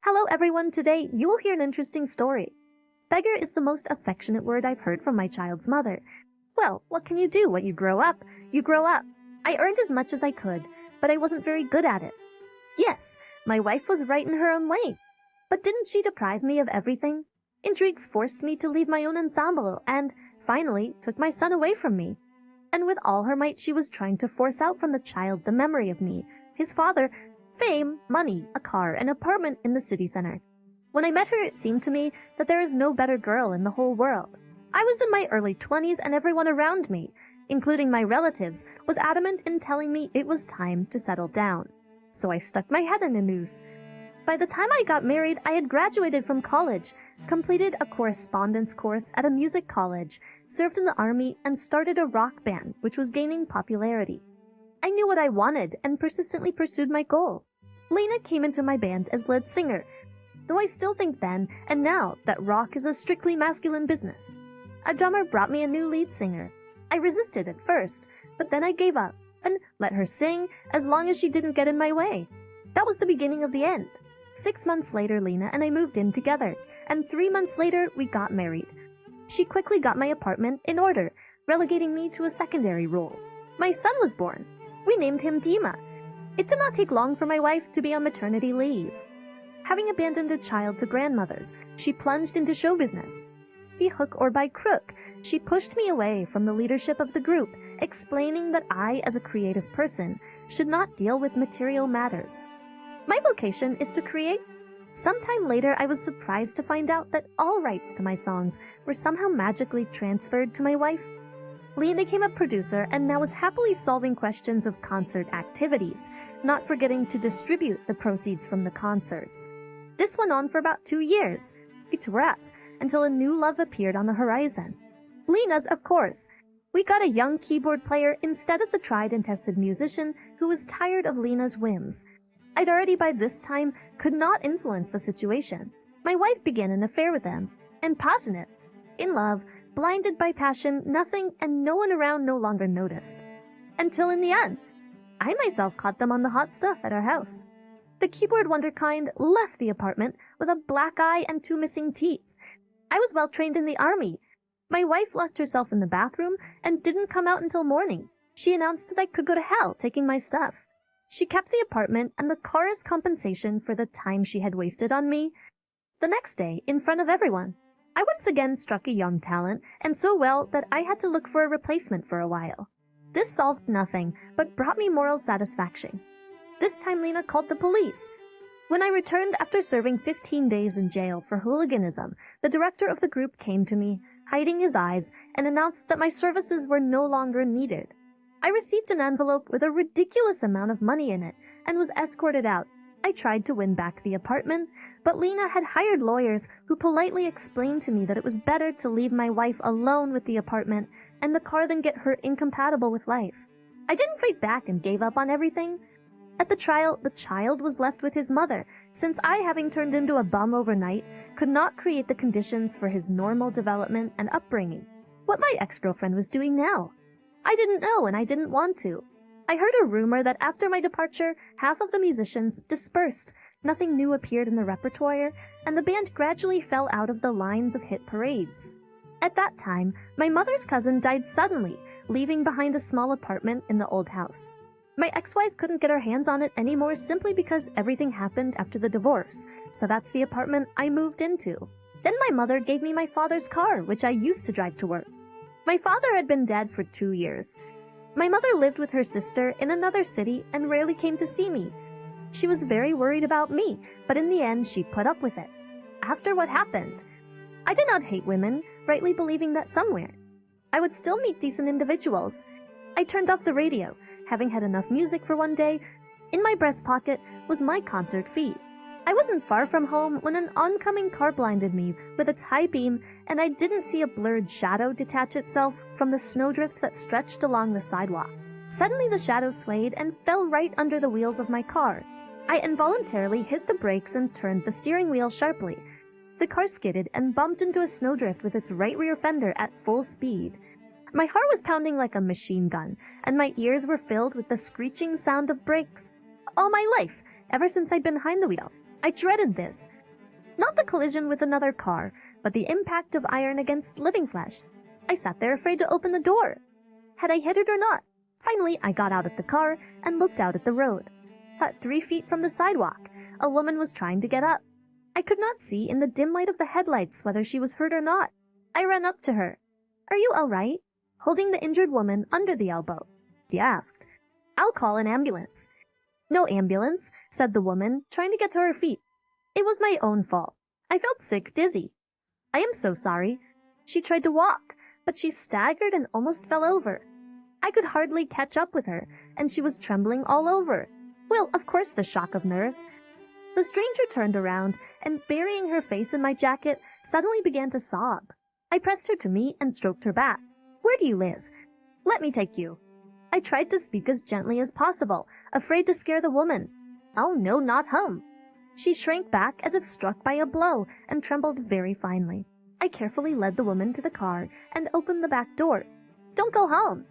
Hello everyone, today you will hear an interesting story. Beggar is the most affectionate word I've heard from my child's mother. Well, what can you do? What you grow up? You grow up. I earned as much as I could, but I wasn't very good at it. Yes, my wife was right in her own way. But didn't she deprive me of everything? Intrigues forced me to leave my own ensemble and, finally, took my son away from me. And with all her might she was trying to force out from the child the memory of me, his father, fame, money, a car, an apartment in the city center. When I met her, it seemed to me that there is no better girl in the whole world. I was in my early 20s and everyone around me, including my relatives, was adamant in telling me it was time to settle down. So I stuck my head in a noose. By the time I got married, I had graduated from college, completed a correspondence course at a music college, served in the army, and started a rock band, which was gaining popularity. I knew what I wanted and persistently pursued my goal. Lena came into my band as lead singer, though I still think then and now that rock is a strictly masculine business. A drummer brought me a new lead singer. I resisted at first, but then I gave up and let her sing as long as she didn't get in my way. That was the beginning of the end. 6 months later, Lena and I moved in together, and 3 months later, we got married. She quickly got my apartment in order, relegating me to a secondary role. My son was born. We named him Dima. It did not take long for my wife to be on maternity leave. Having abandoned a child to grandmothers, she plunged into show business. Be hook or by crook, she pushed me away from the leadership of the group, explaining that I, as a creative person, should not deal with material matters. My vocation is to create. Sometime later, I was surprised to find out that all rights to my songs were somehow magically transferred to my wife. Lena became a producer and now is happily solving questions of concert activities, not forgetting to distribute the proceeds from the concerts. This went on for about 2 years, guitars, until a new love appeared on the horizon. Lena's, of course. We got a young keyboard player instead of the tried and tested musician who was tired of Lena's whims. I'd already by this time could not influence the situation. My wife began an affair with him, and passionate, in love, blinded by passion, nothing and no one around no longer noticed. Until in the end, I myself caught them on the hot stuff at our house. The keyboard wonderkind left the apartment with a black eye and 2 missing teeth. I was well trained in the army. My wife locked herself in the bathroom and didn't come out until morning. She announced that I could go to hell taking my stuff. She kept the apartment and the car as compensation for the time she had wasted on me. The next day, in front of everyone, I once again struck a young talent, and so well that I had to look for a replacement for a while. This solved nothing, but brought me moral satisfaction. This time Lena called the police. When I returned after serving 15 days in jail for hooliganism, the director of the group came to me, hiding his eyes, and announced that my services were no longer needed. I received an envelope with a ridiculous amount of money in it, and was escorted out. I tried to win back the apartment, but Lena had hired lawyers who politely explained to me that it was better to leave my wife alone with the apartment and the car than get her incompatible with life. I didn't fight back and gave up on everything. At the trial, the child was left with his mother, since I, having turned into a bum overnight, could not create the conditions for his normal development and upbringing. What my ex-girlfriend was doing now? I didn't know and I didn't want to. I heard a rumor that after my departure, half of the musicians dispersed, nothing new appeared in the repertoire, and the band gradually fell out of the lines of hit parades. At that time, my mother's cousin died suddenly, leaving behind a small apartment in the old house. My ex-wife couldn't get her hands on it anymore simply because everything happened after the divorce, so that's the apartment I moved into. Then my mother gave me my father's car, which I used to drive to work. My father had been dead for 2 years. My mother lived with her sister in another city and rarely came to see me. She was very worried about me, but in the end she put up with it. After what happened, I did not hate women, rightly believing that somewhere I would still meet decent individuals. I turned off the radio, having had enough music for one day. In my breast pocket was my concert fee. I wasn't far from home when an oncoming car blinded me with its high beam, and I didn't see a blurred shadow detach itself from the snowdrift that stretched along the sidewalk. Suddenly the shadow swayed and fell right under the wheels of my car. I involuntarily hit the brakes and turned the steering wheel sharply. The car skidded and bumped into a snowdrift with its right rear fender at full speed. My heart was pounding like a machine gun, and my ears were filled with the screeching sound of brakes. All my life, ever since I'd been behind the wheel, I dreaded this. Not the collision with another car, but the impact of iron against living flesh. I sat there afraid to open the door. Had I hit it or not? Finally, I got out of the car and looked out at the road. At 3 feet from the sidewalk, a woman was trying to get up. I could not see in the dim light of the headlights whether she was hurt or not. I ran up to her. "Are you all right?" Holding the injured woman under the elbow. He asked. "I'll call an ambulance." "No ambulance," said the woman, trying to get to her feet. "It was my own fault. I felt sick, dizzy." "I am so sorry." She tried to walk, but she staggered and almost fell over. I could hardly catch up with her, and she was trembling all over. Well, of course, the shock of nerves. The stranger turned around and, burying her face in my jacket, suddenly began to sob. I pressed her to me and stroked her back. "Where do you live? Let me take you." I tried to speak as gently as possible, afraid to scare the woman. "Oh no, not home." She shrank back as if struck by a blow and trembled very finely. I carefully led the woman to the car and opened the back door. "Don't go home."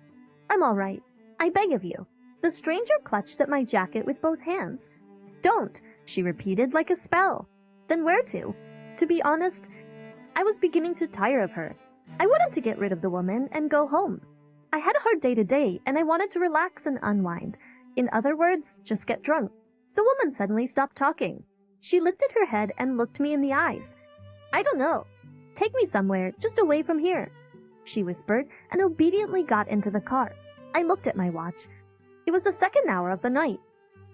"I'm all right. I beg of you." The stranger clutched at my jacket with both hands. "Don't," she repeated like a spell. Then where to? To be honest, I was beginning to tire of her. I wanted to get rid of the woman and go home. I had a hard day today, and I wanted to relax and unwind. In other words, just get drunk. The woman suddenly stopped talking. She lifted her head and looked me in the eyes. "I don't know. Take me somewhere, just away from here," she whispered, and obediently got into the car. I looked at my watch. It was the 2nd hour of the night.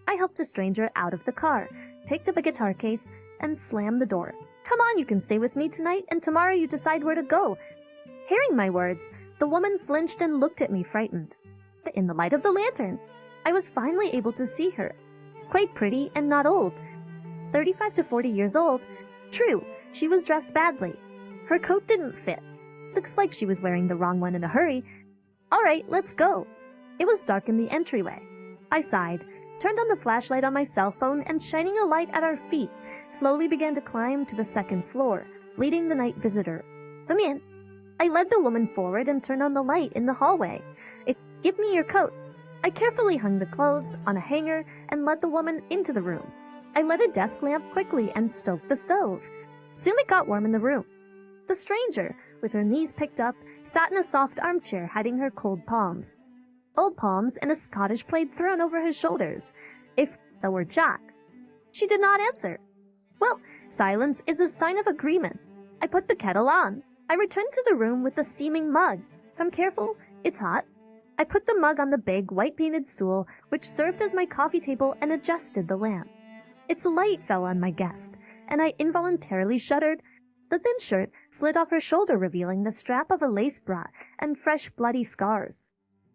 I helped a stranger out of the car, picked up a guitar case, and slammed the door. "Come on, you can stay with me tonight, and tomorrow you decide where to go." Hearing my words, the woman flinched and looked at me frightened. In the light of the lantern, I was finally able to see her. Quite pretty and not old. 35 to 40 years old. True, she was dressed badly. Her coat didn't fit. Looks like she was wearing the wrong one in a hurry. "All right, let's go." It was dark in the entryway. I sighed, turned on the flashlight on my cell phone, and shining a light at our feet, slowly began to climb to the 2nd floor, leading the night visitor. "Come in." I led the woman forward and turned on the light in the hallway. "Give me your coat." I carefully hung the clothes on a hanger and led the woman into the room. I lit a desk lamp quickly and stoked the stove. Soon it got warm in the room. The stranger, with her knees picked up, sat in a soft armchair hiding her cold palms. Old palms and a Scottish plaid thrown over his shoulders, if that were Jack. She did not answer. Well, silence is a sign of agreement. I put the kettle on. I returned to the room with the steaming mug. I'm careful, it's hot. I put the mug on the big, white-painted stool, which served as my coffee table, and adjusted the lamp. Its light fell on my guest, and I involuntarily shuddered. The thin shirt slid off her shoulder, revealing the strap of a lace bra and fresh, bloody scars.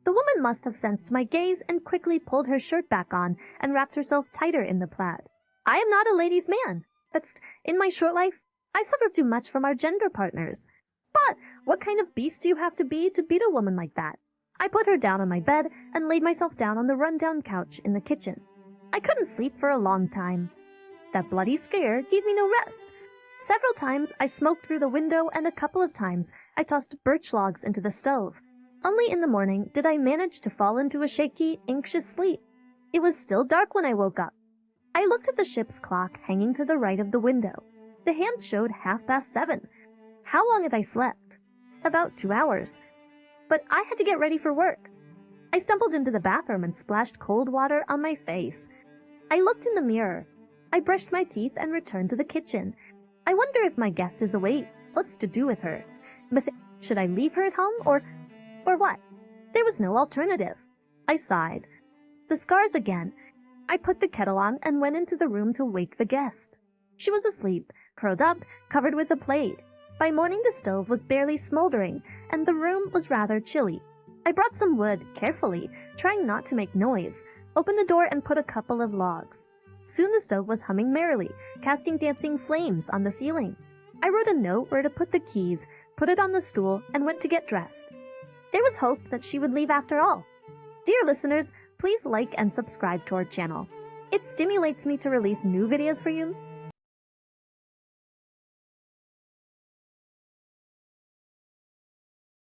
The woman must have sensed my gaze and quickly pulled her shirt back on and wrapped herself tighter in the plaid. I am not a ladies' man. But in my short life, I suffered too much from our gender partners. But what kind of beast do you have to be beat a woman like that? I put her down on my bed and laid myself down on the run-down couch in the kitchen. I couldn't sleep for a long time. That bloody scare gave me no rest. Several times I smoked through the window, and a couple of times I tossed birch logs into the stove. Only in the morning did I manage to fall into a shaky, anxious sleep. It was still dark when I woke up. I looked at the ship's clock hanging to the right of the window. The hands showed 7:30. How long had I slept? About 2 hours. But I had to get ready for work. I stumbled into the bathroom and splashed cold water on my face. I looked in the mirror. I brushed my teeth and returned to the kitchen. I wonder if my guest is awake. What's to do with her? Should I leave her at home or what? There was no alternative. I sighed. The scars again. I put the kettle on and went into the room to wake the guest. She was asleep, curled up, covered with a plaid. By morning the stove was barely smoldering, and the room was rather chilly. I brought some wood, carefully, trying not to make noise, opened the door and put a couple of logs. Soon the stove was humming merrily, casting dancing flames on the ceiling. I wrote a note where to put the keys, put it on the stool, and went to get dressed. There was hope that she would leave after all. Dear listeners, please like and subscribe to our channel. It stimulates me to release new videos for you.